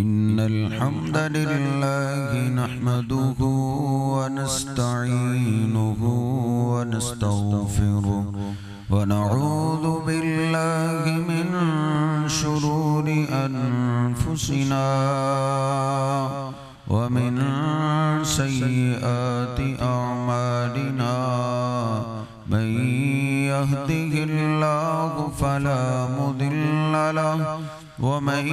इन्नल हम्दलिल्लाहि नहमदुहु व नस्तईनुहु व नस्तगफिरुहु व नऊज़ु बिल्लाहि मिन शुरूरि अनफुसिना व मिन सय्यिआति अअमालिना मन यहदिहिल्लाहु फला मुदिल्ल लहु वमन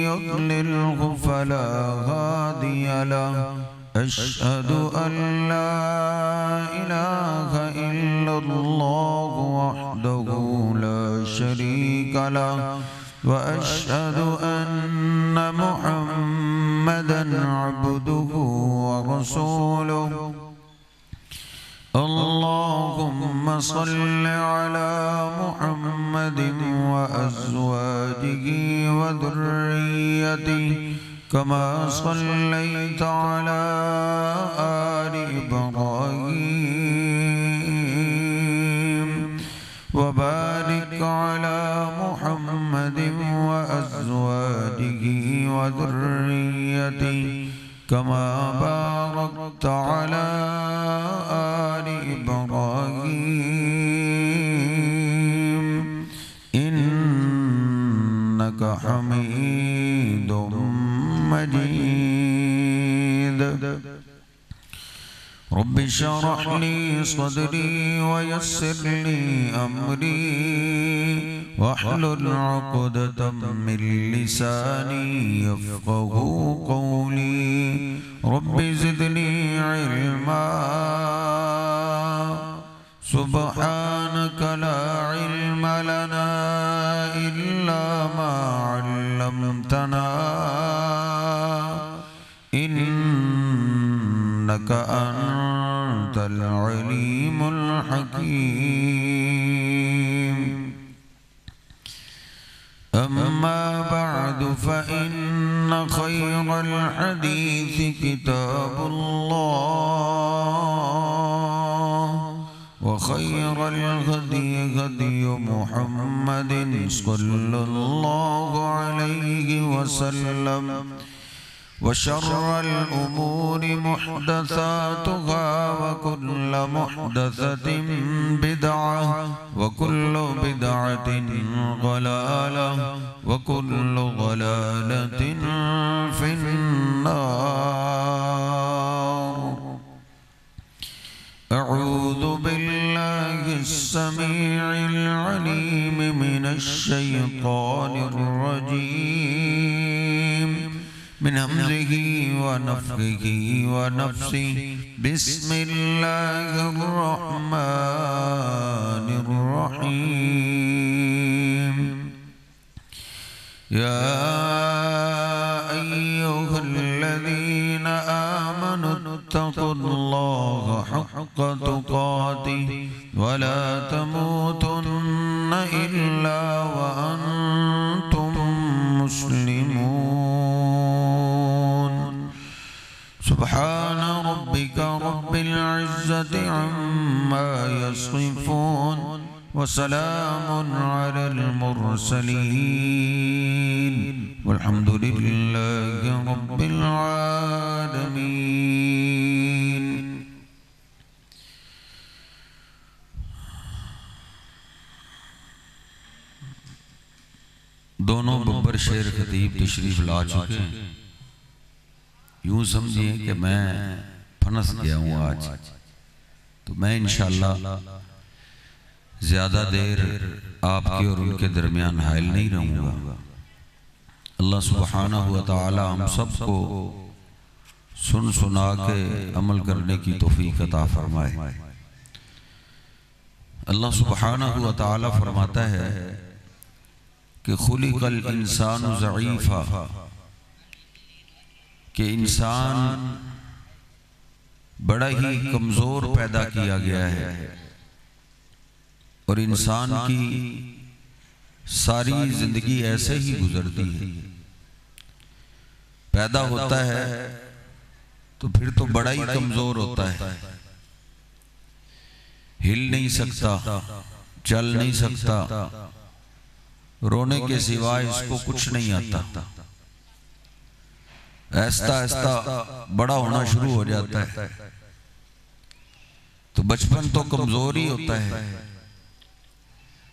युद्लिल्हु फला हादिय लहु अशहदु अन ला इलाहा इल्लल्लाहु वहदहु ला शरीक लहु व अशहदु अन्न मुहम्मदन अब्दुहु व रसूलुहु अल्लाहुम्मा सल्लि अला मुहम्मदिन व अज़वाजिही व ज़ुर्रिय्यतिही कमा सल्लैता अला आलि इब्राहीम व बारिक अला मुहम्मदिन व अज़वाजिही व ज़ुर्रिय्यतिही कमा बारकता अला आलि इब्राहीम इन्नका हमीदुम मजीद। रब्बि शरह ली सदरी व यस्सिर ली अमरी वहलुल उक़दतम मिन लिसानी यफ़क़हू क़ौली। रब्बि ज़िदनी इल्मा सुब्हानका ला इल्म लना इल्ला मा अल्लमतना इन्नका अंतल अलीमुल हकीम। अम्मा बअदु फ़इन्न ख़ैरल हदीस किताबुल्लाह व ख़ैरल हदी हदी मुहम्मदिन सल्लल्लाहु अलैहि वसल्लम व शर्रल उमूरि मुहदसातुहा व कुल्लु मुहदसतिन बिदअह व कुल्लु बिदअतिन ज़लालह व कुल्लु ज़लालतिन फिन्नार। अऊज़ु बिल्लाहिस समीइल अलीम मिनश शैतानिर रजीम मिन हमज़िही व नफ़्ख़िही व नफ़्सिही बिस्मिल्लाहिर रहमानिर रहीम। या अय्युहल्लज़ीना आमनुत्तक़ुल्लाहा हक़्क़ तुक़ातिही व ला तमूतुन्ना इल्ला व अंतुम मुस्लिमून। सुब्हान रब्बिका रब्बिल इज़्ज़ति अम्मा यसिफ़ून व सलामुन अलल मुरसलीन वल्हम्दुलिल्लाहि रब्बिल आलमीन। दोनों बब्बर शेर खतीब तशरीफ ला चुके हैं। यूं समझिए कि मैं फनस गया हूँ आज, तो मैं इंशाअल्लाह ज्यादा देर आपके और उनके दरमियान हायल नहीं रहूँगा। अल्लाह सुब्हानहु व तआला हम सबको सुन सुना के अमल करने की तौफीक अता फरमाए। अल्लाह सुब्हानहु व तआला फरमाता है कि खुलिकल इंसानु ज़ईफ़ा, कि इंसान बड़ा ही कमजोर पैदा किया गया है और इंसान की सारी जिंदगी ऐसे ही गुजरती है। पैदा होता है तो फिर तो बड़ा ही कमजोर होता है, हिल नहीं सकता, चल नहीं सकता, रोने के सिवाय इसको कुछ नहीं आता। ऐसा ऐसा बड़ा होना शुरू हो जाता है। तो बचपन तो कमजोर ही होता है,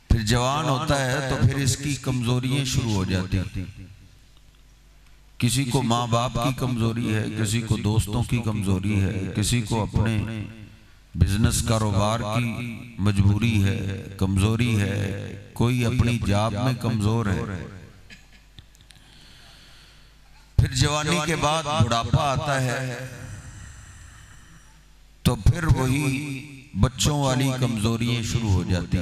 फिर जवान होता है तो फिर इसकी कमजोरियां शुरू हो जाती हैं। किसी को माँ बाप की कमजोरी है, किसी को दोस्तों की कमजोरी है, किसी को अपने बिजनेस कारोबार की मजबूरी है, कमजोरी है, कोई अपनी जॉब में कमजोर है। फिर जवानी के बाद बुढ़ापा आता है तो फिर वही बच्चों वाली कमजोरियां शुरू हो जाती।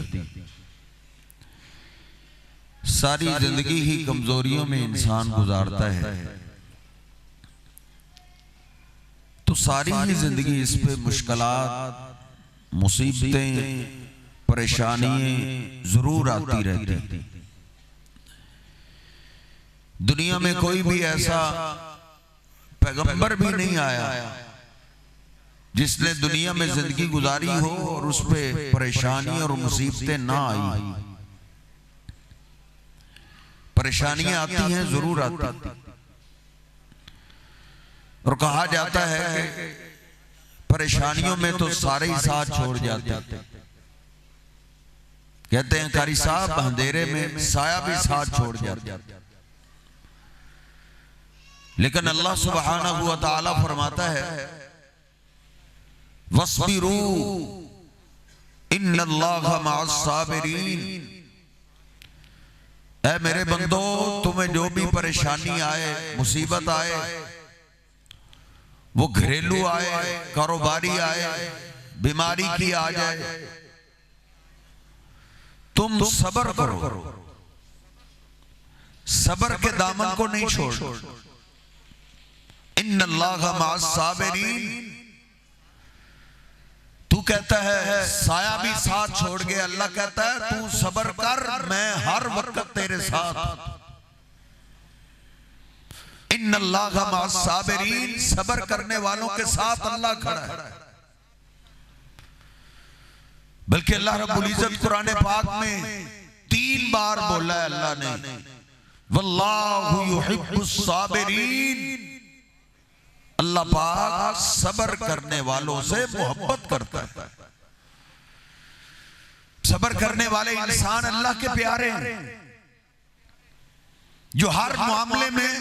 सारी जिंदगी ही कमजोरियों में इंसान गुजारता है, तो सारी ही जिंदगी इस पे मुश्किलात, मुसीबतें, परेशानियां जरूर आती रहती। दुनिया में कोई भी ऐसा पैगंबर भी नहीं आया जिसने दुनिया में जिंदगी गुजारी हो और उस पे परेशानियां और मुसीबतें ना आई। परेशानियां आती हैं, जरूर आती, और कहा जाता है कि परेशानियों में तो सारे ही साथ छोड़ जाते। कहते हैं कारी साहब अंधेरे में साया भी साथ छोड़ जाते। लेकिन अल्लाह सुब्हानहू व तआला फरमाता है वस्बिरू इन्नल्लाहा मअस साबिरीन। ऐ मेरे बंदो, तुम्हें जो भी परेशानी आए, मुसीबत आए, वो घरेलू आए, कारोबारी आए, बीमारी की आ जाए, तुम सब्र करो, सब्र के दामन को नहीं छोड़ो। इन्नल्लाहा मअस साबिरीन। तू कहता है साया भी साथ छोड़ गया, अल्लाह कहता है तू सब्र कर, मैं हर वक्त तेरे साथ। इन्नल्लाहा मअस साबिरीन, सब्र करने वालों के साथ अल्लाह खड़ा है। बल्कि अल्लाह रब्बुल इज्जत कुरान पाक में 3 बार बोला है अल्लाह ने, वल्लाहु युहिब्बुस साबिरीन। अल्लाह पाक सब्र करने वालों से मोहब्बत करता है। सब्र करने वाले इंसान अल्लाह के प्यारे हैं, जो हर मामले में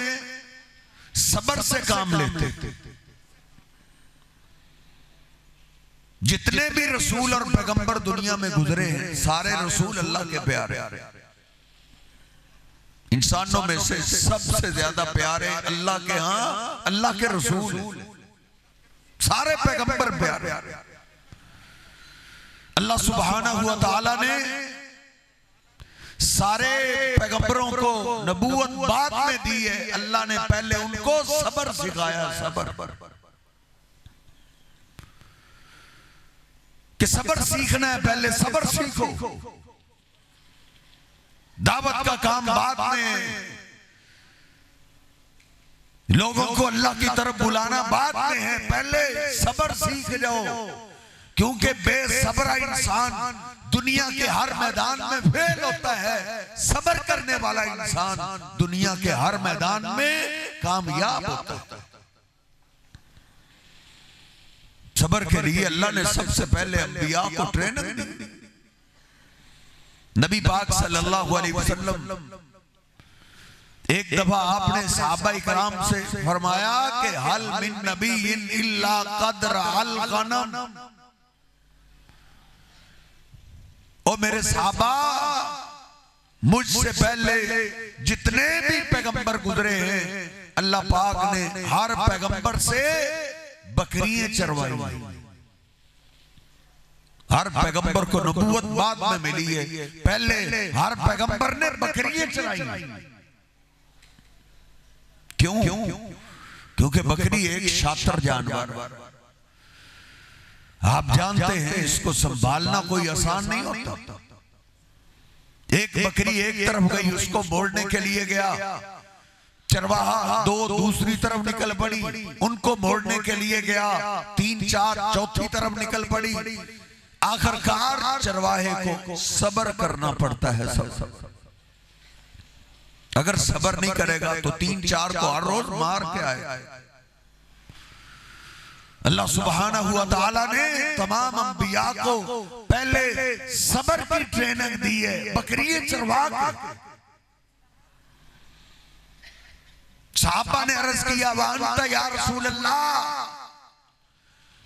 सब्र से काम लेते। जितने भी रसूल और पैगंबर दुनिया में गुजरे हैं, सारे रसूल अल्लाह के प्यारे। इंसानों में से सबसे ज्यादा प्यारे अल्लाह के यहां अल्लाह के रसूल, सारे पैगंबर प्यारे। अल्लाह सुब्हानहू व तआला ने सारे पैगंबरों को नबूवत बाद में दी है। अल्लाह ने पहले उनको सब्र सिखाया, सब्र कि सब्र सीखना है, पहले सब्र सीखो। दावत का काम बाद में, लोगों को अल्लाह की तरफ बुलाना बाद में है, पहले सब्र सीख जाओ। क्योंकि बेसब्र इंसान दुनिया के हर मैदान में फेल होता है, सब्र करने वाला इंसान दुनिया के हर मैदान में कामयाब होता है। सब्र के लिए अल्लाह ने सबसे पहले अंबिया को ट्रेनिंग दी। नबी पाक सल्लल्लाहु अलैहि वसल्लम एक दफा आपने सहाबा इकराम से फरमाया कि हल मिन नबिय्यिन इल्ला क़द रअल गनम। ओ मेरे सहाबा, मुझसे पहले जितने भी पैगंबर गुजरे हैं, अल्लाह पाक ने हर पैगंबर से बकरियां चरवाई। हर पैगंबर को नबूवत बाद में मिली है, पहले हर पैगंबर ने बकरियां चराई। क्यों? क्योंकि बकरी एक शातिर जानवर, आप जानते हैं इसको संभालना कोई आसान नहीं होता। एक बकरी एक तरफ गई, उसको मोड़ने के लिए गया, चरवाहा 2 दूसरी तरफ निकल पड़ी, उनको मोड़ने के लिए गया, 3 4 चौथी तरफ निकल पड़ी। आखिरकार चरवाहे को सब्र करना पड़ता है। सब अगर सब्र नहीं करेगा तो 3-4 को हर रोज मार के आए। अल्लाह सुब्हानहू व तआला ने तमाम अंबिया को पहले सब्र की ट्रेनिंग दी है, बकरियां चरवा के। सहाबा ने अर्ज किया, वांता या रसूल अल्लाह,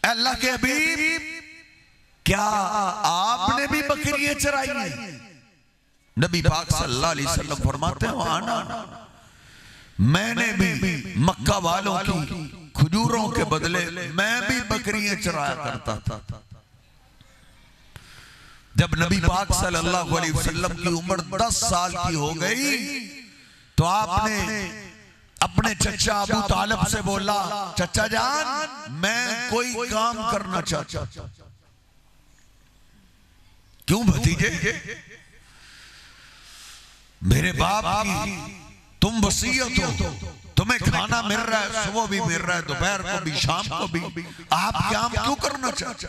अल्लाह के हबीब क्या आपने भी बकरियां चराई हैं? नबी पाक सल्लल्लाहु अलैहि वसल्लम फरमाते हैं, आना, मैंने भी मक्का वालों की खजूरों के बदले मैं भी बकरियां चराया करता था। जब नबी पाक सल्लल्लाहु अलैहि वसल्लम की उम्र 10 साल की हो गई तो आपने अपने चचा अबू तालिब से बोला, चचा जान मैं कोई काम करना चाहता। क्यों भतीजे? मेरे बाप की तुम वसीयत हो, तुम्हें खाना मिल रहा है, सुबह भी मिल रहा है, दोपहर को भी, शाम को भी, आप काम क्यों करना चाहते?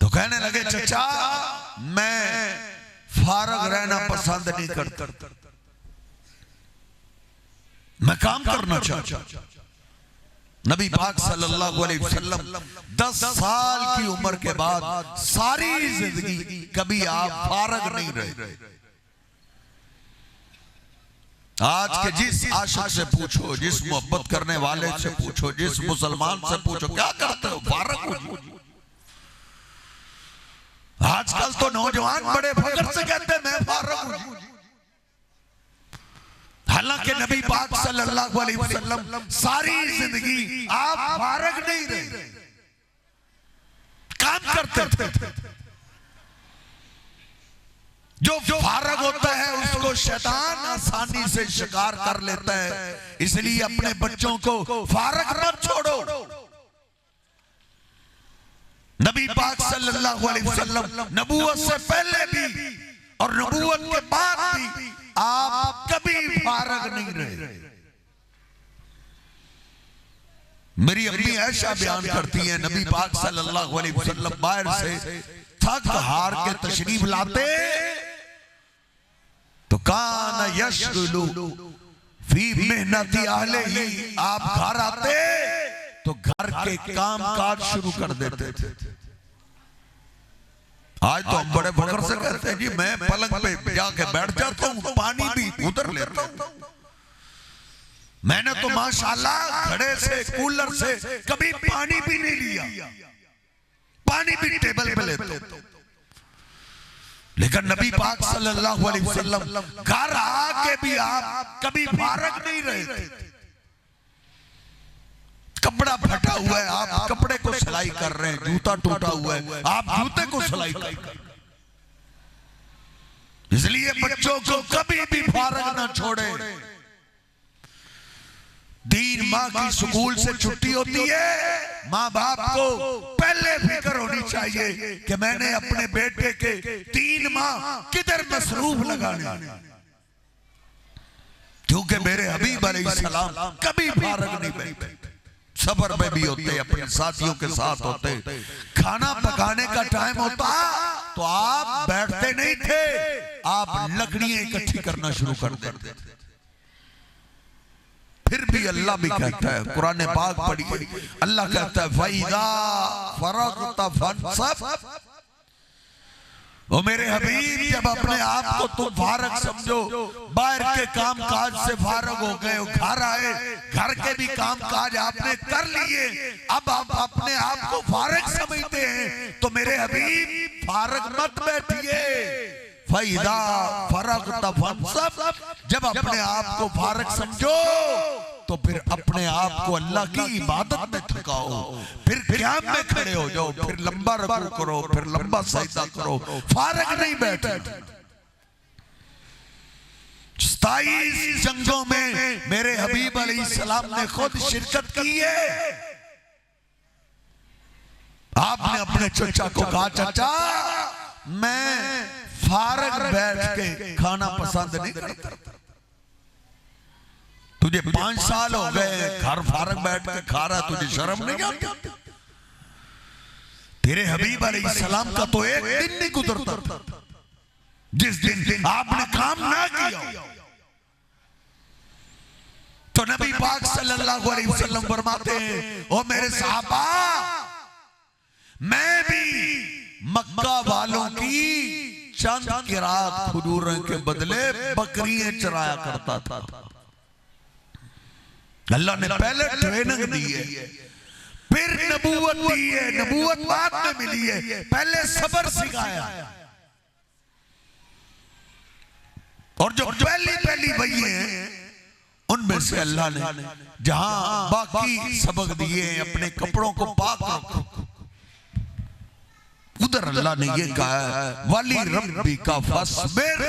तो कहने लगे, चचा मैं फारग रहना पसंद नहीं करता, मैं काम करना चाहता। नबी पाक सल्लल्लाहु अलैहि वसल्लम 10 साल की उम्र के बाद सारी जिंदगी कभी आप फारग नहीं रहे। आज के जिस आशिक से पूछो, जिस मोहब्बत करने वाले से पूछो, जिस मुसलमान से पूछो, क्या करते हो? फारग हो। आजकल तो नौजवान बड़े फख्र से कहते हैं मैं फारग हूं। हालांकि नबी पाक सल्लल्लाहु अलैहि वसल्लम सारी जिंदगी आप फारग नहीं रहे, काम करते थे। जो फारग होता है उसको शैतान आसानी से शिकार कर लेता है, इसलिए अपने बच्चों को फारग मत छोड़ो। नबी पाक सल्लल्लाहु अलैहि वसल्लम नबूवत से पहले भी और नबूवत के बाद भी आप कभी फारग नहीं रहे। मेरी अम्मी ऐशा बयान करती है, नबी पाक सल्लल्लाहु अलैहि वसल्लम बाहर से थक हार के तशरीफ लाते तो कान यशगुलु फी मेहनती अहलिही, आप घर आते तो घर के काम काज शुरू कर देते थे। आज तो हम बड़े फख्र से कहते हैं जी मैं पलंग पे जाके बैठ जाता हूँ, पानी भी उधर लेता हूँ। मैंने तो माशाल्लाह घड़े से, कूलर से कभी पानी भी नहीं लिया, पानी भी टेबल पे लेता हूँ। लेकिन नबी पाक सल्लल्लाहु अलैहि वसल्लम घर आके भी आप कभी फारग नहीं रहे। कपड़ा फटा हुआ है, आप कपड़े को सिलाई कर रहे हैं, जूता टूटा हुआ है, आप जूते को सिलाई कर रहे हैं। इसलिए बच्चों को कभी भी फारग ना छोड़े। 3 माह की स्कूल से छुट्टी होती है, माँ बाप को पहले फिक्र होनी चाहिए कि मैंने अपने बेटे के 3 माह किधर मसरूफ लगाने, क्योंकि मेरे हबीब अलैहिस्सलाम कभी फारग नहीं बैठे। सफर में भी होते, अपने साथियों के साथ होते, खाना पकाने का टाइम होता तो आप बैठते नहीं थे, आप लकड़ियां इकट्ठी करना शुरू कर देते। फिर भी अल्लाह भी कहता है, कुरान पाक पढ़िए, अल्लाह कहता है फइज़ा फरग़्ता फंसब, ओ मेरे हबीब जब अपने आप को तुम फारग समझो, बाहर के काम काज से फारग हो गए, घर आए, घर के भी काम काज आपने कर लिए, अब आप अपने आप को फारग समझते हैं, तो मेरे हबीब फारग मत बैठिए। फइज़ा फरग़्ता फंसब, जब अपने आप को फारग समझो तो फिर अपने आप को अल्लाह की इबादत में थकाओ, फिर क़याम में खड़े हो जाओ, फिर लंबा रुकू करो, फिर लंबा सजदा करो, फारग नहीं बैठे। 27 जंगों में मेरे हबीब अलैहिस्सलाम ने खुद शिरकत की है। आपने अपने चचा को कहा, चाचा मैं फारग बैठ के खाना पसंद नहीं करता, तुझे 5 साल हो गए घर फारग बैठ के खा रहा, तुझे शर्म नहीं आती? तेरे हबीब अलैहिस्सलाम का तो एक दिन नहीं गुजरता जिस दिन आपने काम ना किया तो नबी पाक सल्लल्लाहु अलैहि वसल्लम फरमाते हैं, ओ मेरे सहाबा, मैं भी मक्का वालों की चंद किरात खजूरों के बदले बकरियां चराया करता था। अल्लाह ने पहले ट्रेनिंग दी है, फिर नबूवत दी है, नबूवत बाद में मिली है, पहले सब्र सिखाया। और जो पहली वही है उनमें से अल्लाह ने जहां बाकी सबक दिए अपने कपड़ों को पाक रखो, उधर अल्लाह ने ये कहा है वाली रब्बी का फस्बिर।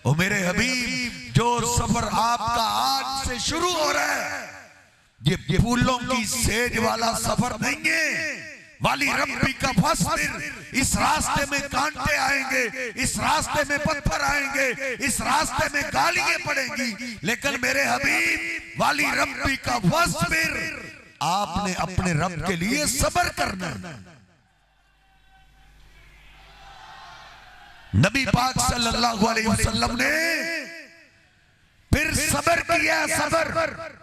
ओ मेरे हबीब, जो सफर आपका आज से शुरू हो रहा है ये फूलों की सेज वाला सफर नहीं है। वाली रब्बी का फस्बिर, इस रास्ते में कांटे आएंगे, इस रास्ते में पत्थर आएंगे, इस रास्ते में गालियां पड़ेंगी, लेकिन मेरे हबीब वाली रब्बी का फस्बिर, आपने अपने रब के लिए सब्र करना। नबी पाक सल्लल्लाहु अलैहि वसल्लम ने फिर सब्र किया। सब्र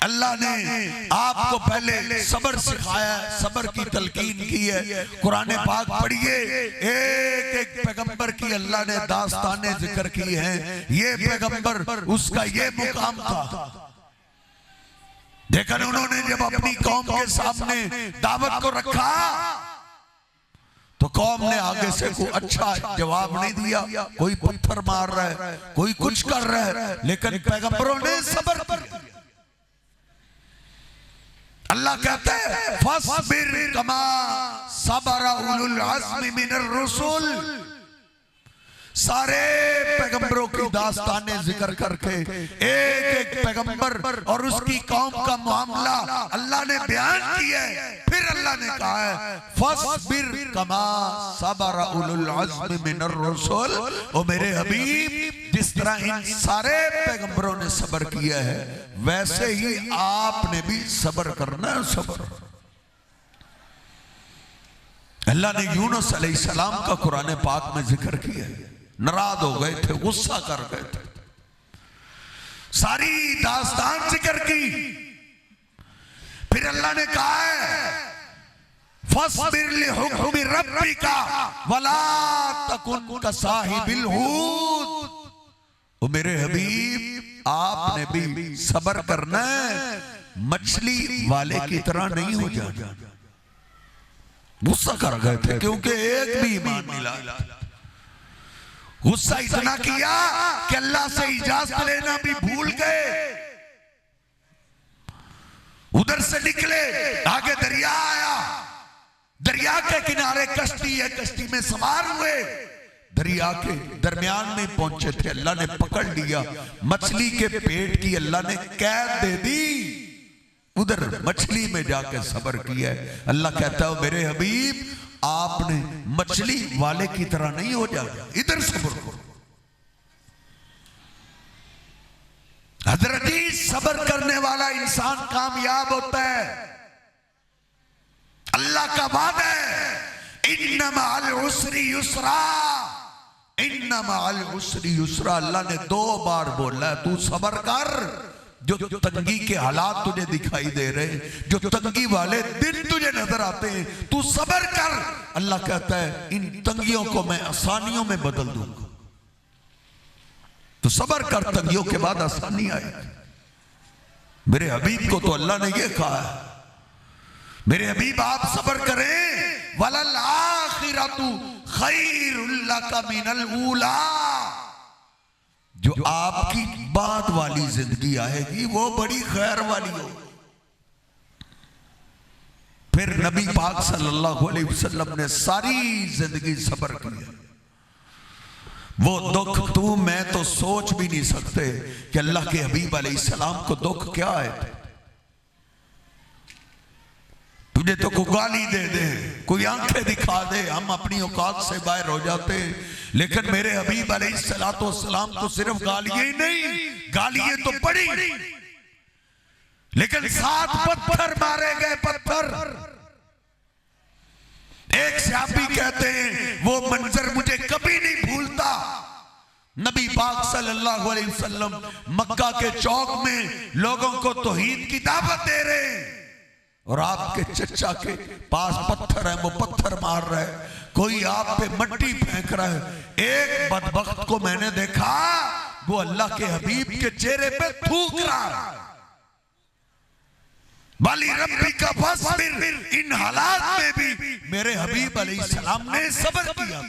अल्लाह ने आपको पहले सब्र सिखाया, सब्र की तलकीन की है। कुरान पाक पढ़िए, एक एक पैगंबर की अल्लाह ने दास्तानें जिक्र की हैं। ये पैगंबर उसका ये मुकाम था, लेकिन उन्होंने जब अपनी कौम के सामने दावत को रखा तो कौम ने आगे से कोई अच्छा जवाब नहीं दिया। कोई पत्थर मार रहा है, कोई कुछ कर रहा है, लेकिन पैगंबरों ने सब्र किया। अल्लाह कहता है फस्बिर कमा सबरा उलुल अज़्म मिनर रसूल। सारे पैगंबरों की दास्तानें जिक्र करके एक एक पैगंबर और उसकी कौम का मामला अल्लाह ने बयान किया है। फिर अल्लाह ने कहा है फस्बिर कमा सबरा उलुल अज़्म मिनर रसूल। ओ मेरे हबीब, जिस तरह इन सारे पैगंबरों ने सब्र किया है वैसे ही आपने भी सब्र करना है। सब्र अल्लाह ने यूनुस अलैहिस्सलाम का कुरान पाक में जिक्र किया है। नाराज हो गए थे, गुस्सा कर गए थे, सारी दास्तान जिक्र की। फिर अल्लाह ने कहा है फस्बिर लिहुक्मि रब्बिका वला तकुन कसाहिबिल हूत। ओ मेरे हबीब, आपने भी सब्र करना है, मछली वाले की तरह नहीं हो जाना। गुस्सा कर गए थे क्योंकि एक भी ईमान नहीं लाया। गुस्सा इतना किया कि अल्लाह से इजाजत लेना भी भूल गए। उधर से निकले, आगे दरिया आया, दरिया के किनारे कश्ती है, कश्ती में सवार हुए, दरिया के दरमियान में पहुंचे थे। अल्लाह ने पकड़ लिया, मछली के पेट की अल्लाह ने कैद दे दी। उधर मछली में जाके सब्र किया है। अल्लाह कहता है मेरे हबीब, आपने मछली वाले की तरह नहीं हो जाना, इधर सब्र करो। हजरत सब्र करने वाला इंसान कामयाब होता है। अल्लाह का वादा है इन्ना मअल उसरी युसरा, इन्ना मअल उसरी युसरा। अल्लाह ने 2 बार बोला है तू सब्र कर। जो तंगी के हालात तुझे दिखाई दे रहे, जो तंगी वाले दिन तुझे नजर आते हैं, तू सब्र कर। अल्लाह कहता है इन तंगियों को मैं आसानियों में बदल दूंगा। तो सब्र कर, तंगियों के बाद आसानी आएगी। मेरे हबीब को तो अल्लाह ने यह कहा है, मेरे हबीब आप सब्र करें, वलल आखिरतु खैरुल लका मिनल ऊला। जो आपकी बाद वाली जिंदगी आएगी वो बड़ी खैर वाली हो। फिर नबी पाक सल्लल्लाहु अलैहि वसल्लम ने सारी जिंदगी सब्र किया। वो दुख तू मैं तो सोच भी नहीं सकते कि अल्लाह के हबीब अलैहिस्सलाम को दुख क्या है। तुझे तो कोई गाली दे दे, कोई आंखें दिखा दे, हम अपनी औकात से बाहर हो जाते हैं। लेकिन मेरे हबीब अलैहिस्सलाम तो सिर्फ गालियां ही नहीं, गालियां तो पड़ी, लेकिन 7 पत्थर मारे गए। पत्थर एक सहाबी कहते हैं वो मंजर मुझे कभी नहीं भूलता। नबी पाक सल्लल्लाहु अलैहि वसल्लम मक्का के चौक में लोगों को तौहीद की दावत दे रहे हैं और आपके चचा के पास पत्थर है, वो पत्थर मार रहा है, कोई आप पे मट्टी फेंक रहा है। एक बदबख्त को मैंने देखा वो अल्लाह के हबीब के चेहरे पे थूक रहा है। वाली रब्बी का फस्बिर, इन हालात में भी मेरे हबीब अलैहिस्सलाम ने सब्र किया।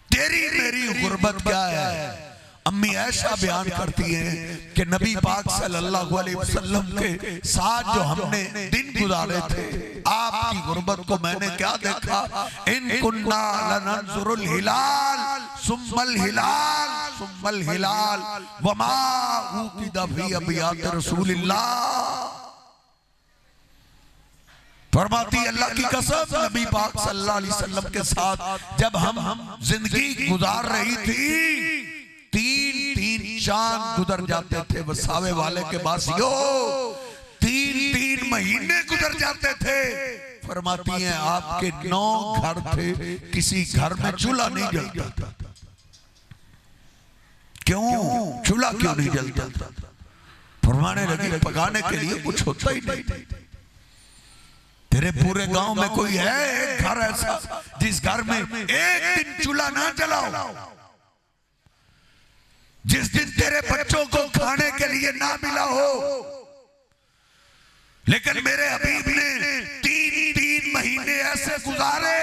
तेरी मेरी गुर्बत क्या है? अम्मी ऐशा बयान करती है कि नबी पाक सल्लल्लाहु अलैहि वसल्लम के साथ जो हमने दिन गुजारे थे, आपकी गुर्बत को मैंने क्या देखा? इन कुन्ना लनंजुरुल हिलाल सुम्मल हिलाल सुम्मल हिलाल वमा उकिदा फी अबियात रसूलिल्लाह। फरमाती अल्लाह की कसम, नबी पाक सल्लल्लाहु अलैहि वसल्लम के साथ जब हम जिंदगी गुजार रही थी, तीन तीन चांद गुजर जाते थे वसावे वाले के बासियों, तीन तीन महीने गुजर जाते थे। फरमाती हैं आपके 9 घर थे, किसी घर में चूल्हा नहीं जलता था। क्यों चूल्हा क्यों नहीं जलता था? फरमाने लगी पकाने के लिए कुछ होता ही नहीं। तेरे पूरे गांव में कोई है एक घर ऐसा जिस घर में एक दिन चूल्हा ना जलाओ? जिस दिन तेरे बच्चों को खाने के लिए ना मिला हो। लेकिन मेरे हबीब ने 3 महीने ऐसे गुजारे।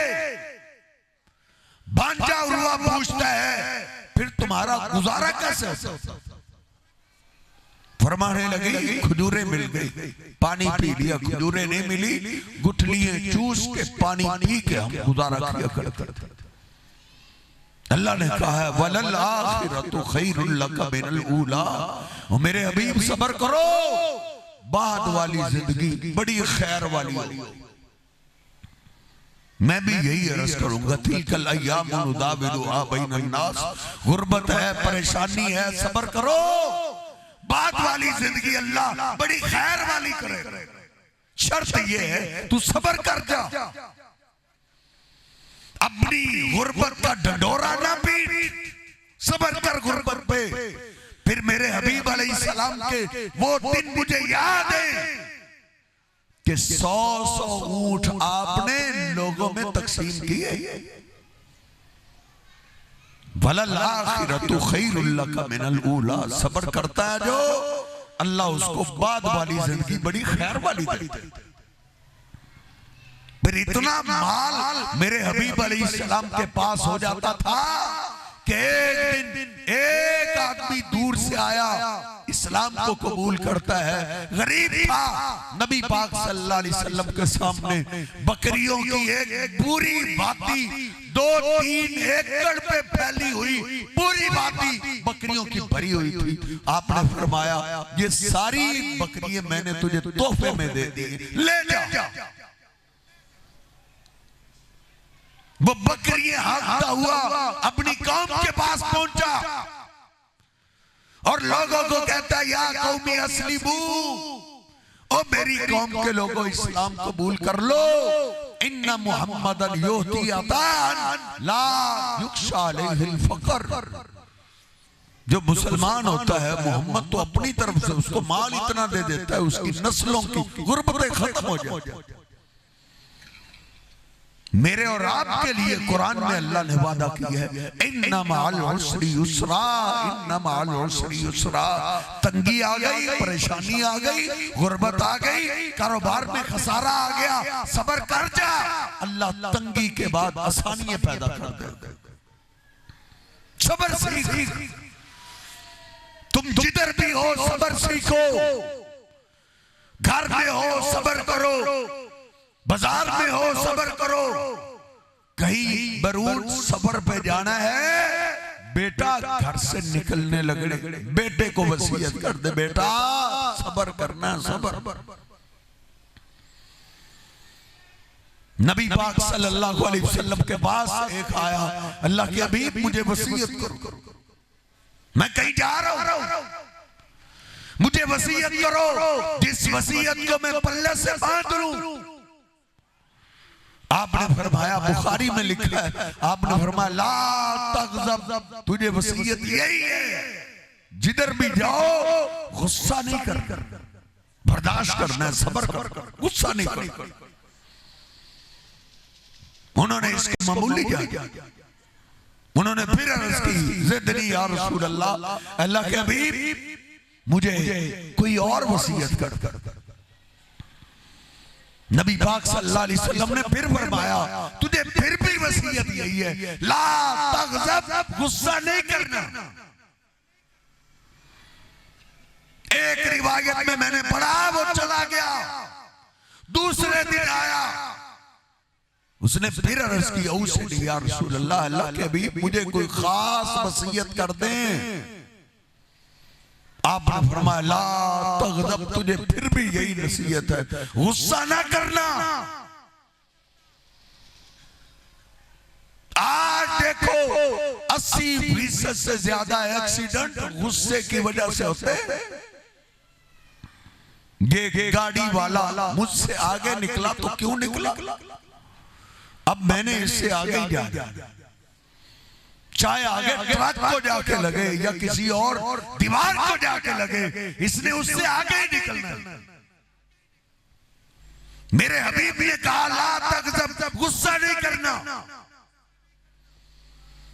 भांजा हुआ पूछता है फिर तुम्हारा गुजारा कैसे? फरमाने लगी खजूरें मिल गई, पानी पी लिया, खजूरें नहीं मिली, गुठलियां चूस के पानी पी के हम गुजारा किया करते। अल्लाह ने कहा है वलल आखिरतु खैरुल लका मिनल ऊला। और मेरे हबीब सब्र करो, बाद वाली जिंदगी बड़ी खैर वाली। मैं भी यही अर्ज करूंगा, तिलकल अय्यामु नुदाविलुहा बैनन नास। गुर्बत है, परेशानी है, सब्र करो, बाद वाली जिंदगी अल्लाह बड़ी खैर वाली करे। शर्त ये है तू सब्र कर जा, अपनी गुर्बत का ढंढोरा ना पीट, सब्र कर गुर्बत पे। फिर मेरे हबीब अलैहिस्सलाम के वो दिन मुझे याद है कि 100 ऊंट आपने लोगों में तकसीम किए। वलल आखिरतु खैरुल लका मिनल ऊला। सब्र करता है जो, अल्लाह उसको बाद वाली जिंदगी बड़ी खैर वाली देता है। फिर इतना माल मेरे हबीब अलैहिस्सलाम के पास हो जाता था कि एक दिन एक आदमी दूर से आया, इस्लाम को कबूल करता है, गरीब था। नबी पाक सल्लल्लाहु अलैहि वसल्लम के सामने बकरियों की एक पूरी बाती 2-3 एकड़ पे फैली हुई पूरी बाती बकरियों की भरी हुई थी। आपने फरमाया ये सारी बकरियां मैंने तुझे तोहफे में दे दी, ले जा। वो बकरियां हाँकता हुआ अपनी कौम के पास पहुंचा और लोगों को कहता या कौमी अस्लिमू, ओ मेरी कौम के लोगों इस्लाम कबूल कर लो। इन्ना मुहम्मदन युती अतान ला युख्शा अलैहिल फक्र। जो मुसलमान होता है मोहम्मद तो अपनी तरफ से उसको माल इतना दे देता है, उसकी नस्लों की गुर्बतें खत्म हो जाती। मेरे और आपके लिए कुरान में अल्लाह ने वादा किया है इन्ना मअल उसरी युसरा, इन्ना मअल उसरी युसरा। तंगी आ गई, परेशानी आ गई, गुर्बत आ गई, कारोबार में खसारा आ गया, सब्र कर जा, अल्लाह तंगी के बाद आसानियां पैदा कर दे। सब्र सीख, तुम जिधर भी हो सब्र सीखो, घर में हो सब्र करो, बाजार में हो सब्र करो, कहीं बरूद सफर पे जाना है, बेटा घर से निकलने लगे बेटे को वसीयत कर दे बेटा सब्र करना है, सब्र। नबी पाक सल्लल्लाहु अलैहि वसल्लम के पास एक आया, अल्लाह के हबीब मुझे वसीयत करो, मैं कहीं जा रहा हूं, मुझे वसीयत करो, जिस वसीयत को मैं पल्ले से बांध लूं आपने फरमाया, बुखारी में लिखा है, आपने फरमाया ला तग़ज़ब, तुझे वसीयत यही है जिधर भी जाओ गुस्सा नहीं कर, बर्दाश्त करना है, सब्र कर, गुस्सा नहीं कर। उन्होंने इसकी मामूली जान, उन्होंने फिर अर्ज़ की, ज़िदनी या रसूल अल्लाह, अल्लाह के हबीब मुझे कोई और वसीयत कर। नबी पाक सल्लल्लाहु अलैहि वसल्लम ने फिर फरमाया, तुझे फिर भी वसीयत यही है, ला तग़ज़ब, गुस्सा नहीं करना। एक रिवायत में मैंने पढ़ा, वो चला गया, दूसरे दिन आया, उसने फिर अर्ज़ की, औसनी या रसूल अल्लाह, अल्लाह के हबीब मुझे कोई खास वसीयत कर दें। आपने फरमाया ला तग़ज़ब, तुझे फिर भी यही नसीहत है, गुस्सा ना करना। आज देखो 80% से ज्यादा एक्सीडेंट गुस्से की वजह से होते हैं। ये गाड़ी वाला मुझसे आगे निकला तो क्यों निकला, अब मैंने इससे आगे ही जाना, चाहे आगे ट्रक को जाके लगे या किसी और दीवार को जाके लगे, इसने उससे आगे ही निकलना है। मेरे हबीब ने कहा ला तग़ज़ब, गुस्सा नहीं करना।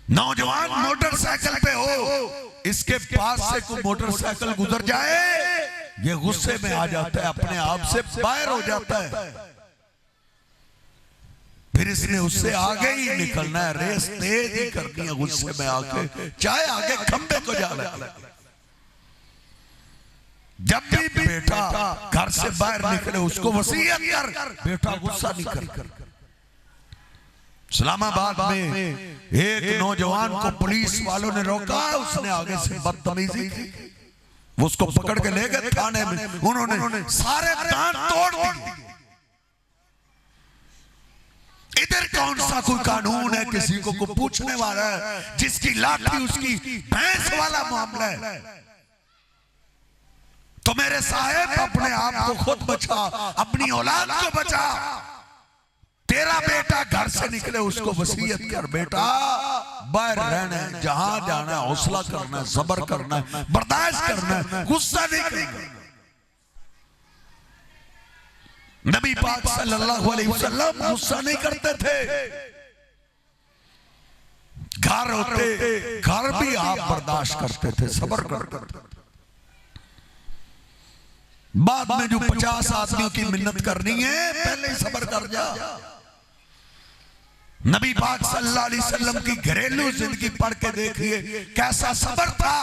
नौजवान मोटरसाइकिल पे हो, इसके पास से कोई मोटरसाइकिल गुजर जाए, ये गुस्से में आ जाता है, अपने आप से बाहर हो जाता है, फिर इसने उससे आगे ही निकलना है, रेस तेज ही करनी है गुस्से में आके, चाहे आगे खंबे को जा लगे। जब भी बेटा घर से बाहर निकले उसको वसीयत कर, बेटा गुस्सा नहीं कर। इस्लामाबाद में एक नौजवान को पुलिस वालों ने रोका, उसने आगे से बदतमीजी की, वो उसको पकड़ के ले गए थाने में, उन्होंने सारे दांत तोड़ दिए। इधर कौन सा कोई कानून है किसी को पूछने वाला है, जिसकी लाठी उसकी भैंस वाला मामला है। तो मेरे साहब अपने आप को खुद बचा, अपनी औलाद को बचा। तेरा बेटा घर से निकले उसको वसीयत कर, बेटा बाहर रहना है, जहां जाना है हौसला करना है, सब्र करना है, बर्दाश्त करना है, गुस्सा नहीं करना। नबी पाक सल्लल्लाहु अलैहि वसल्लम गुस्सा नहीं करते थे। घर होते, घर भी आप बर्दाश्त करते थे, सब्र करते थे। बाद में जो 50 आदमियों की मिन्नत करनी है, पहले ही सब्र कर जा। नबी पाक सल्लल्लाहु अलैहि वसल्लम की घरेलू जिंदगी पढ़ के देखिए कैसा सब्र था।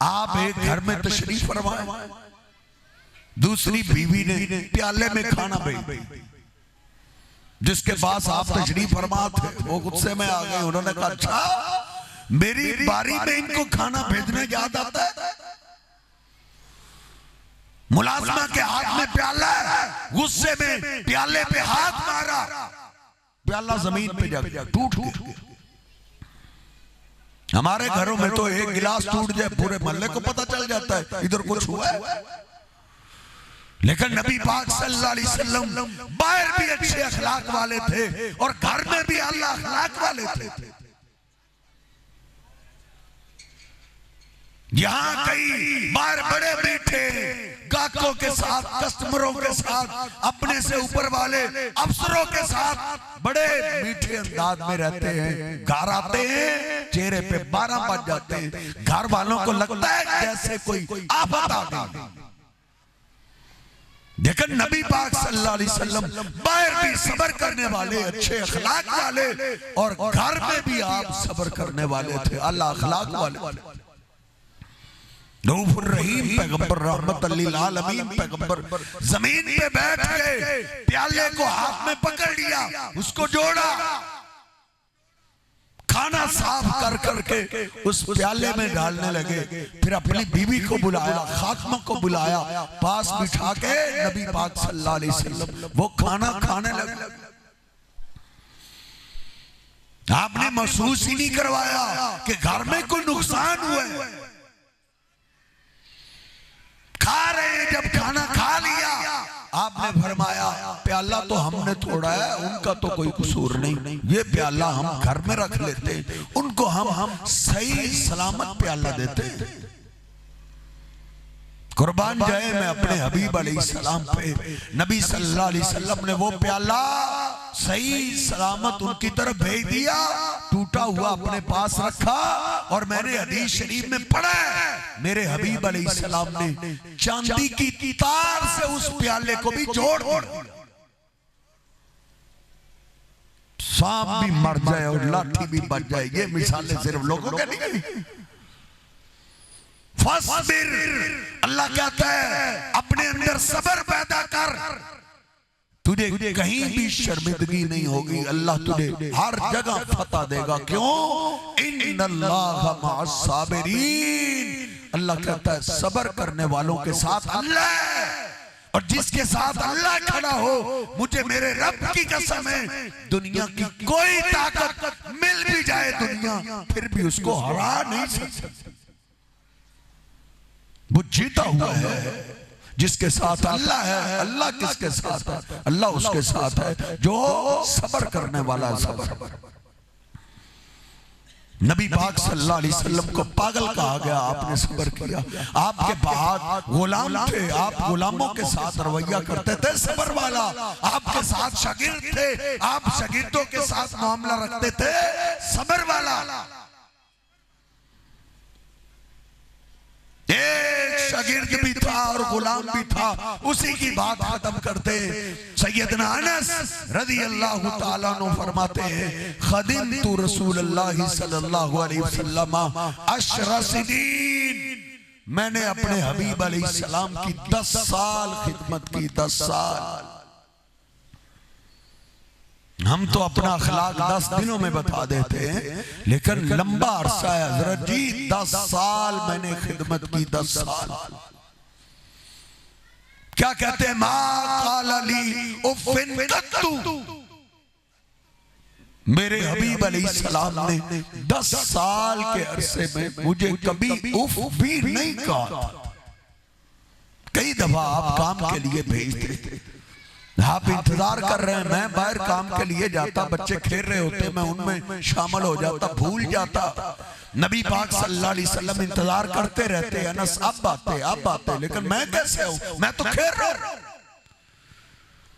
आप एक घर में तशरीफ फरमाए, दूसरी बीवी ने प्याले में खाना भेज, जिसके पास आप तशरीफ फरमा थे वो गुस्से में आ गए। उन्होंने कहा अच्छा मेरी बारी में इनको खाना भेजने याद आता है। मुलाजमा के हाथ में प्याला है, गुस्से में प्याले पे हाथ मारा, प्याला जमीन पे जाके टूट गया। हमारे घरों में तो एक गिलास टूट जाए पूरे मोहल्ले को पता चल जाता है इधर कुछ हुआ है। लेकिन नबी पाक सल्लल्लाहु अलैहि वसल्लम बाहर भी अच्छे अखलाक वाले थे और घर में भी अल्लाह अखलाक वाले थे। यहाँ कई बार बड़े मीठे गाहकों के साथ, कस्टमरों के साथ, अपने से ऊपर वाले अफसरों के साथ बड़े मीठे अंदाज में रहते हैं। घर आते हैं चेहरे पे 12 बज जाते हैं, घर वालों को लगता है जैसे कोई आफत आ गई। लेकिन नबी पाक सल्लल्लाहु अलैहि वसल्लम बाहर भी सब्र करने वाले, अच्छे अखलाक वाले, और घर में भी आप सब्र करने वाले थे, अल्लाह अखलाक वाले। रऊफुर रहीम पैगंबर, रहमत लिल आलमीन पैगंबर जमीन पे बैठ गए, प्याले को हाथ में पकड़ लिया, उसको जोड़ा, खाना साफ कर करके उस प्याले में डालने लगे। फिर अपनी बीवी को बुलाया, खातमा को बुलाया, पास बिठा के नबी पाक सल्लल्लाहु अलैहि वसल्लम वो खाना खाने लगे। आपने महसूस ही नहीं करवाया कि घर में कोई नुकसान हुआ है। खा रहे हैं, जब खाना खा लिया आपने फरमाया प्याला तो हमने तोड़ा है, उनका तो कोई कसूर नहीं। ये प्याला हम घर में रख लेते, उनको हम सही सलामत प्याला देते। कुर्बान जाए मैं अपने हबीब अलैहिस्सलाम पे। नबी सल्लल्लाहु अलैहि वसल्लम ने वो प्याला सही सलामत उनकी तरफ भेज दिया, टूटा हुआ अपने पास रखा। और मैंने हदीस शरीफ में पढ़ा है, मेरे हबीब अलैहिस्सलाम ने चांदी की तार से उस प्याले को भी जोड़ दिया। सांप भी मर जाए और लाठी भी बच जाए, ये मिसालें सिर्फ लोगों के नहीं। फस्बिर, अल्लाह कहता है अपने अंदर सब्र पैदा कर, तुझे कहीं भी शर्मिंदगी नहीं होगी, अल्लाह तुझे हर जगह फतह देगा। क्यों? इन्नल्लाह मअस साबिरीन, अल्लाह कहता है सब्र करने वालों के साथ अल्लाह है। और जिसके साथ अल्लाह खड़ा हो, मुझे मेरे रब की कसम है, दुनिया की कोई ताकत मिल भी जाए दुनिया, फिर भी उसको हरा नहीं सकती। वो जीता हुआ है जिसके साथ अल्लाह है। अल्लाह किसके साथ है? अल्लाह उसके साथ है जो सब्र करने वाला। सब्र, नबी पाक सल्लल्लाहु अलैहि वसल्लम को पागल कहा गया, आपने सब्र किया। आपके बाद गुलाम थे, आप गुलामों के साथ रवैया करते थे सब्र वाला। आपके साथ शागिर्द थे, आप शागिर्दों के साथ मामला रखते थे सब्र वाला। एक शागिर्द भी था और गुलाम भी था, उसी की बात खत्म करते हैं। सैयदना अनस रज़ियल्लाहु ताला अन्हु फरमाते हैं, खदिमतु रसूलुल्लाह सल्लल्लाहु अलैहि वसल्लम अशरा सिनीन, मैंने अपने हबीब अलैहिस्सलाम की 10 साल खिदमत की। 10 साल। हम तो अपना अखलाक 10 दिनों में बता देते हैं, लेकिन लंबा अरसा है हज़रत जी। 10 साल मैंने खिदमत की। 10 साल। क्या कहते हैं? मा क़ाल ली उफ़्फ़िन क़त्तु, मेरे हबीब अलैहिस्सलाम ने 10 साल के अरसे में मुझे कभी उफ भी नहीं कहा। कई दफा आप काम के लिए भेजते थे, आप इंतजार कर रहे हैं, मैं बाहर काम के लिए जाता, बच्चे खेल रहे होते, मैं उनमें शामिल हो जाता, भूल जाता। नबी पाक सल्लल्लाहु अलैहि वसल्लम इंतजार करते रहते, अनस अब आते, लेकिन मैं कैसे हूं, मैं तो खेल रहा हूं।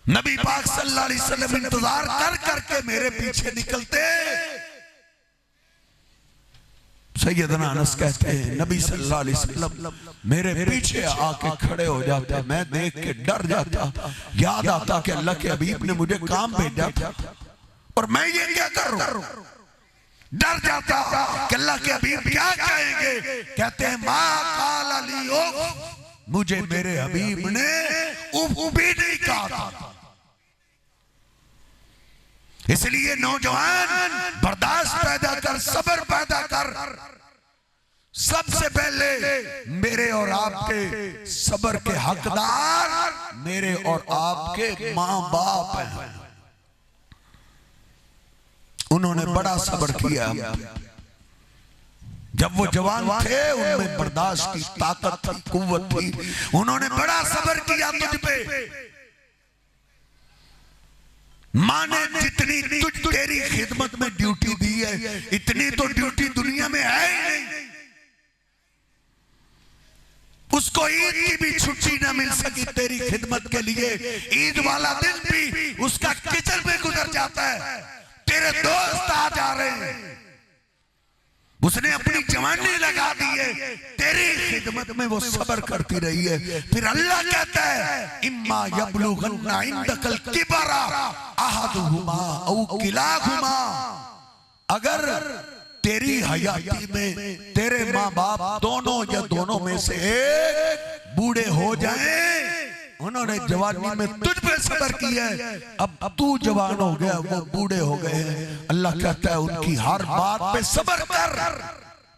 नबी पाक सल्लल्लाहु अलैहि वसल्लम इंतजार कर करके मेरे पीछे निकलते। सैयदना अनस कहते हैं नबी सल्लल्लाहु अलैहि वसल्लम मेरे पीछे आके खड़े हो जाते, मैं देख के डर जाता। याद आता कि अल्लाह के हबीब ने मुझे काम भेजा था और मैं ये क्या कर रहा हूं। डर जाता कि अल्लाह के हबीब क्या कहेंगे। कहते हैं मा क़ाल ली उफ़, मुझे मेरे हबीब ने उफ़ भी नहीं कहा था। इसलिए नौजवान बर्दाश्त पैदा कर, सब्र पैदा कर। सबसे पहले मेरे और आपके सब्र के हकदार मेरे और आपके माँ बाप हैं। उन्होंने बड़ा सब्र किया। जब वो जवान थे उनमें बर्दाश्त की ताकत थी, कुव्वत थी, उन्होंने बड़ा सब्र किया तुझ पे। माँ ने जितनी तुझ तेरी खिदमत में ड्यूटी दी है, इतनी तो ड्यूटी दुनिया में है ही नहीं। उसको ईद की भी छुट्टी ना मिल सकी तेरी खिदमत के लिए। ईद वाला दिन भी उसका किचन में गुजर जाता है। तेरे दोस्त आ जा रहे हैं, उसने अपनी जवानी लगा दी है, तेरी खिदमत में वो सब्र करती रही है। फिर अल्लाह कहता है इम्मा यबलुगन्ना इंदकल किबरा अहदुहुमा औ किलाहुमा, अगर तेरी हयाती में तेरे माँ बाप दोनों या दोनों में से एक बूढ़े हो जाएं। उन्होंने जवानी में तुझ पे सब्र किया है, अब तू जवान हो गया, वो बूढ़े हो गए हैं। अल्लाह कहता है उनकी हर बात पे सब्र कर।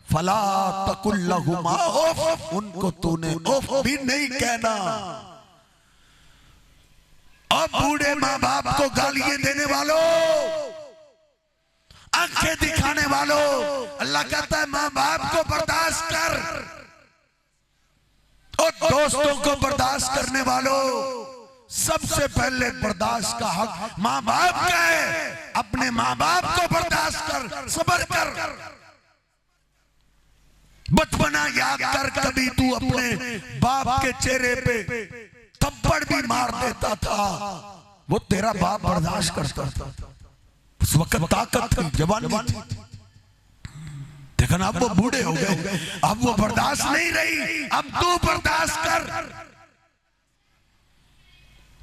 फला तकुल लहुमा उफ, उनको तूने उफ भी नहीं कहना। अब बूढ़े माँ बाप को गालियां देने वालों, आंखें दिखाने वालों, अल्लाह कहता है माँ बाप को बर्दाश्त कर। और दोस्तों को बर्दाश्त करने वालों, सबसे पहले बर्दाश्त का हक माँ बाप का है। अपने माँ बाप को बर्दाश्त कर, सब्र कर। बचपना याद कर, कभी तू अपने बाप के चेहरे पे थप्पड़ भी मार देता था, वो तेरा बाप बर्दाश्त करता था। उस वक्त ताकत थी, जवानी थी। लेकिन अब वो बूढ़े हो गए, अब वो बर्दाश्त नहीं रही। अब तू बर्दाश्त कर।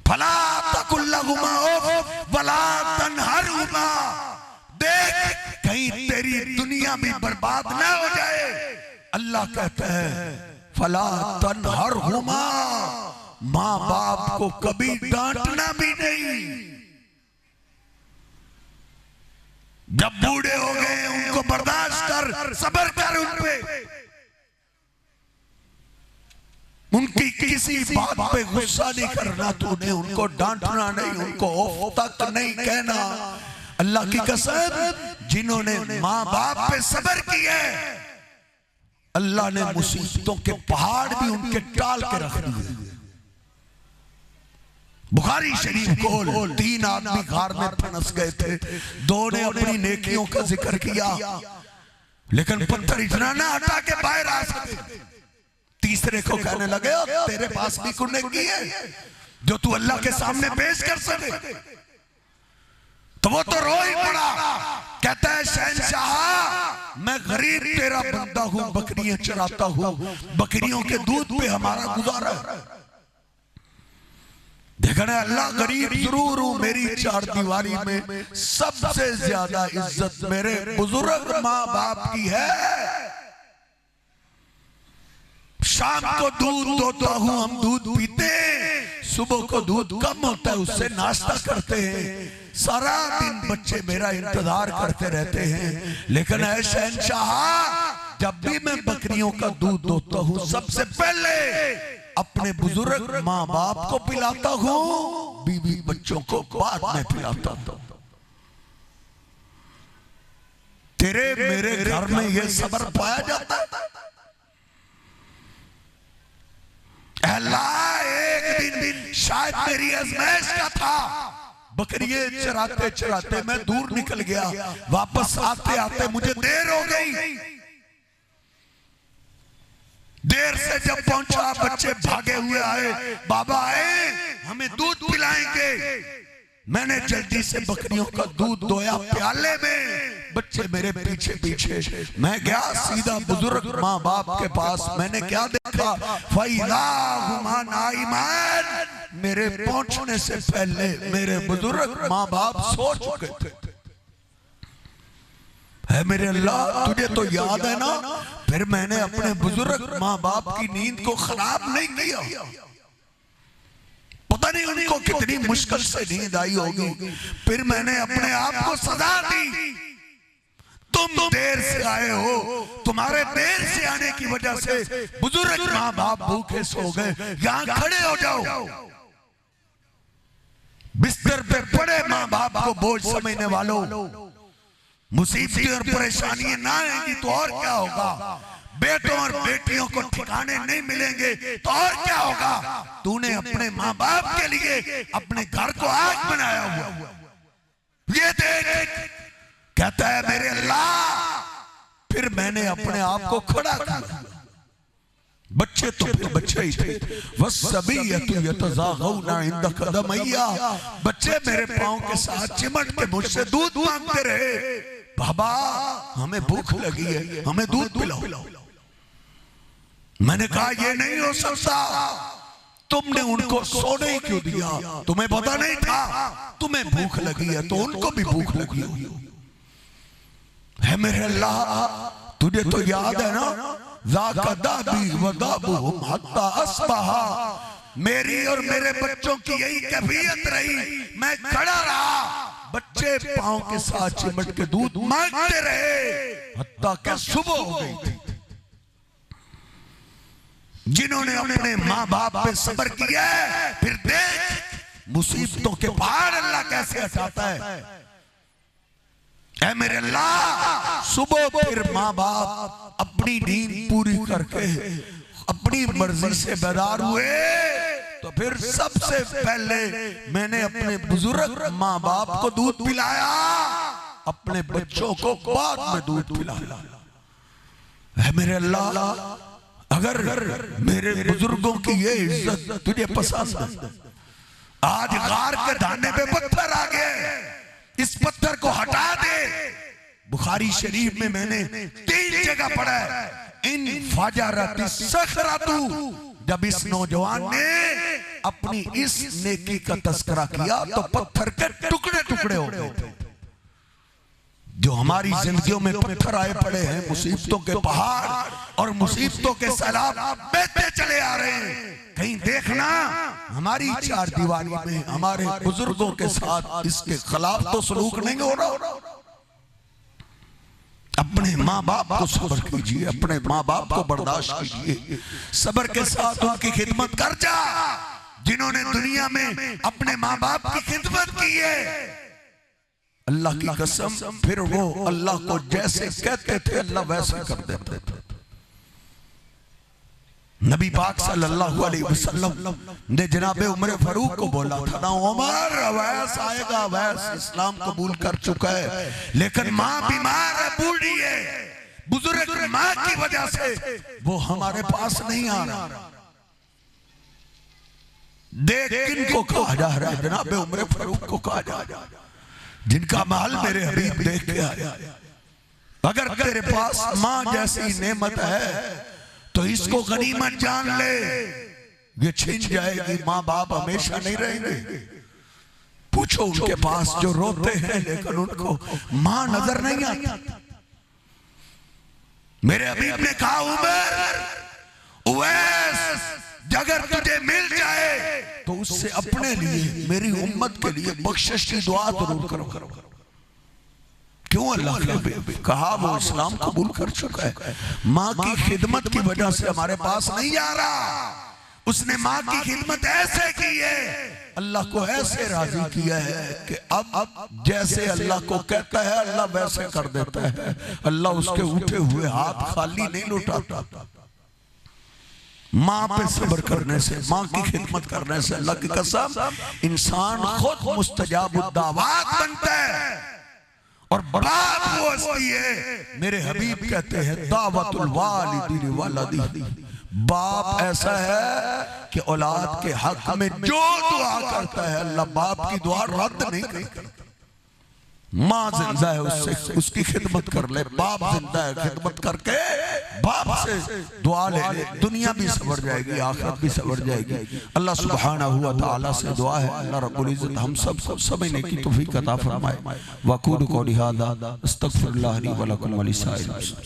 फला तकुल्लहुमा वला तनहरुमा। देख कहीं तेरी दुनिया भी बर्बाद ना हो जाए। अल्लाह कहता है फला तनहरुमा, माँ बाप को कभी डांटना भी नहीं। जब बूढ़े हो गए उनको बर्दाश्त कर, सब्र कर उन पे। उनकी किसी बात पे गुस्सा नहीं करना तूने, उनको डांटना नहीं, उनको ओफ तक नहीं कहना। अल्लाह की कसम, जिन्होंने माँ बाप पे सब्र किया है, अल्लाह ने मुसीबतों के पहाड़ भी उनके टाल के रख दिए। बुखारी शरीफ को 3 आदमी घर में फंस गए थे। 2 ने अपनी नेकियों का जिक्र किया, लेकिन पत्थर इतना ना हटा के बाहर आ सके। तीसरे को कहने लगे तेरे पास भी कोई नेकी है जो तू अल्लाह के सामने पेश कर सके? तो वो तो रो ही पड़ा। कहता है शहंशाह, मैं गरीब तेरा बंदा हूं, बकरियां चराता हूं, बकरियों के दूध पे हमारा गुजारा है। देखना अल्लाह गरीब जरूर हूं, मेरी 4 दीवारी में सबसे ज्यादा इज्जत मेरे बुजुर्ग माँ बाप की है। शाम को दूध दोता हूं, हम दूध पीते हैं। सुबह को दूध कम होता है, उससे नाश्ता करते हैं। सारा दिन बच्चे मेरा इंतजार करते रहते हैं। लेकिन ऐ शहंशाह, जब भी मैं बकरियों का दूध दोता हूं, सबसे पहले अपने बुजुर्ग माँ बाप को पिलाता हूं, बीवी बच्चों को बाद में पिलाता हूं। तेरे मेरे घर में यह सब्र पाया जाता है? अल्लाह एक दिन शायद मेरी आजमाइश का था। बकरियां चराते चराते मैं दूर निकल गया, वापस आते आते मुझे देर हो गई। देर से जब पहुंचा, बच्चे भागे हुए आए, बाबा आए हमें दूध पिलाएंगे। मैंने जल्दी से बकरियों का दूध दोया प्याले में, बच्चे मेरे पीछे पीछे। मैं गया सीधा बुजुर्ग माँ बाप के पास। मैंने क्या देखा, फैलाहुमा नाइमान, मेरे पहुंचने से पहले मेरे बुजुर्ग माँ बाप सो चुके थे। है मेरे अल्लाह, तुझे तो याद है ना, फिर मैंने अपने बुजुर्ग माँ बाप की नींद को खराब नहीं किया। पता नहीं उनको कितनी मुश्किल से नींद आई होगी। फिर मैंने अपने आप को सजा दी। तुम देर से आए हो, तुम्हारे देर से आने की वजह से बुजुर्ग माँ बाप भूखे सो गए। यहाँ खड़े हो जाओ। बिस्तर पे पड़े माँ बाप को बोझ समझने वालों, मुसीबतें और परेशानियां ना आएंगी तो और क्या होगा? बेटों और बेटियों को ठिकाने नहीं मिलेंगे तो और क्या होगा? तूने अपने माँ बाप के लिए अपने घर को आग बनाया हुआ। ये देख, कहता है मेरे अल्लाह, फिर मैंने अपने आप को खड़ा किया। बच्चे तो फिर बच्चे ही थे। बच्चे मेरे पाँव के साथ चिमट के मुझसे दूध मांगते रहे, बाबा हमें भूख लगी है, हमें दूध पिलाओ। मैंने कहा ये नहीं हो सकता, तुमने उनको सोने क्यों दिया? तुम्हें पता नहीं था तुम्हें भूख लगी है तो उनको भी भूख लगी है। मेरे अल्लाह, तुझे तो याद है ना, मेरी और मेरे बच्चों की यही कैफियत रही। मैं खड़ा रहा, बच्चे पाँव के साथ चिमट के दूध मांगते रहे, हत्ता के सुबह हो गई थी। जिन्होंने अपने माँ बाप पे सब्र किया है, फिर देख मुसीबतों के पहाड़ अल्लाह कैसे हटाता है। ऐ मेरे अल्लाह, सुबह फिर माँ बाप अपनी नींद पूरी करके अपनी मर्जी से बेदार हुए। तो फिर सबसे पहले मैंने अपने बुजुर्ग माँ बाप को दूध पिलाया, अपने बच्चों को बाद में दूध पिलाया। है मेरे अल्लाह, अगर मेरे बुजुर्गों की ये इज्जत तुझे पसंद है, आज गार के दाने पे पत्थर आ गए, इस पत्थर को हटा दे। बुखारी शरीफ में मैंने 3 जगह पढ़ा है, इन फाजरती सखरातु, जब इस नौजवान ने अपनी इस नेकी का तस्करा किया तो पत्थर के टुकड़े टुकड़े हो गए थे। जो हमारी जिंदगियों में पत्थर आए पड़े हैं, मुसीबतों के पहाड़ और मुसीबतों के सैलाब बहते चले आ रहे हैं, कहीं देखना हमारी 4 दीवारी में हमारे बुजुर्गों के साथ इसके खिलाफ तो सलूक नहीं हो रहा। अपने माँ बाप को सब्र कीजिए, अपने माँ बाप को बर्दाश्त कीजिए, सब्र के साथ उनकी खिदमत कर जा। जिन्होंने दुनिया में अपने माँ बाप की खिदमत की है, अल्लाह की कसम फिर वो अल्लाह को जैसे कहते थे अल्लाह वैसे कर देते थे। नबी पाक सल्लल्लाहु अलैहि वसल्लम ने जनाबे उमर फारूक को बोला था ना, उमर अवैस आएगा, अवैस इस्लाम कबूल कर चुका है, लेकिन माँ बीमार है, बूढ़ी है, बुजुर्ग माँ की वजह से वो हमारे पास नहीं आ रहा। देख किनको कहा जा रहा है, जनाबे उमर फारूक को कहा जा रहा है, जिनका महल मेरे हबीब देख के आया। अगर तेरे पास माँ जैसी नेमत है तो इसको गनीमत जान ले, ये छिन जाएगी। माँ बाप हमेशा नहीं रहेंगे। पूछो उनके पास जो रोते हैं लेकिन उनको माँ नजर नहीं आती। मेरे हबीब ने कहा, उमर उवैस अगर तुझे मिल जाए तो उससे अपने लिए, मेरी उम्मत के लिए बख्शिश की दुआ जरूर करो। क्यों? अल्लाह ने कहा वो इस्लाम कबूल कर चुका है, माँ की खिदमत की वजह से हमारे पास नहीं आ रहा। उसने माँ की खिदमत ऐसे की है, अल्लाह को ऐसे राजी किया है कि अब जैसे अल्लाह को कहता है अल्लाह वैसे कर देता है। अल्लाह उसके उठे हुए हाथ खाली नहीं लौटाता। माँ पे सब्र करने से, माँ की खिदमत करने से अल्लाह की कसम इंसान खुद मुस्तजाबुद्दावात बनता है। और बात वो हस्ती है, मेरे हबीब कहते हैं दावतुल वालिदी वलदी, बाप ऐसा है कि औलाद के हक में जो दुआ करता है अल्लाह बाप की दुआ रद्द नहीं करता। माँ जिंदा है, उससे उसकी खिदमत कर ले। बाप जिंदा है, खिदमत करके बाप से दुआ ले ले, दुनिया भी सवर जाएगी, आखिरत भी सवर जाएगी। अल्लाह सुब्हानहू व तआला से दुआ है अल्लाह रब्बुल इज्जत हम सबको समझने की तौफीक अता फरमाए। वक़ूलु क़ौली हाज़ा अस्तग़फिरुल्लाह ली व लकुम व लिसाइरिल मुस्लिमीन।